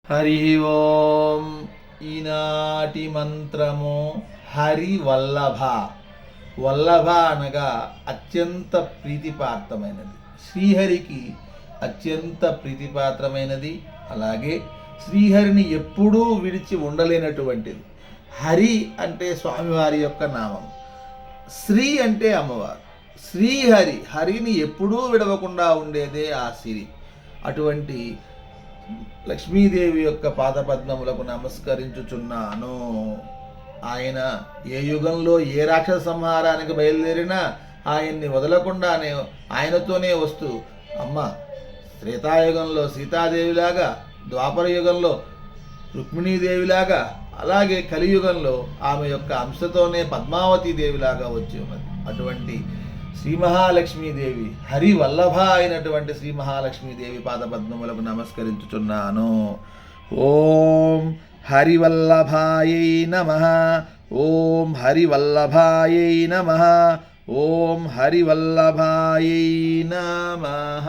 హరి ఓం. ఈనాటి మంత్రము హరి వల్లభ. వల్లభ అనగా అత్యంత ప్రీతిపాత్రమైనది, శ్రీహరికి అత్యంత ప్రీతిపాత్రమైనది. అలాగే శ్రీహరిని ఎప్పుడూ విడిచి ఉండలేనటువంటిది. హరి అంటే స్వామివారి యొక్క నామం, శ్రీ అంటే అమ్మవారు. శ్రీహరి, హరిని ఎప్పుడూ విడవకుండా ఉండేదే ఆ సిరి. అటువంటి లక్ష్మీదేవి యొక్క పాదపద్మములకు నమస్కరించుచున్నాను. ఆయన ఏ యుగంలో ఏ రాక్షస సంహారానికి బయలుదేరినా ఆయన్ని వదలకుండానే ఆయనతోనే వస్తూ, అమ్మ త్రేతాయుగంలో సీతాదేవిలాగా, ద్వాపర యుగంలో రుక్మిణీదేవిలాగా, అలాగే కలియుగంలో ఆమె యొక్క అంశతోనే పద్మావతి దేవిలాగా వచ్చి ఉన్నది. అటువంటి శ్రీ మహాలక్ష్మీదేవి, హరి వల్లభ అయినటువంటి శ్రీ మహాలక్ష్మీదేవి పాదపద్మములకు నమస్కరించుచున్నాను. ఓం హరివల్లభాయై నమః. ఓం హరివల్లభాయై నమః. ఓం హరివల్లభాయై నమః.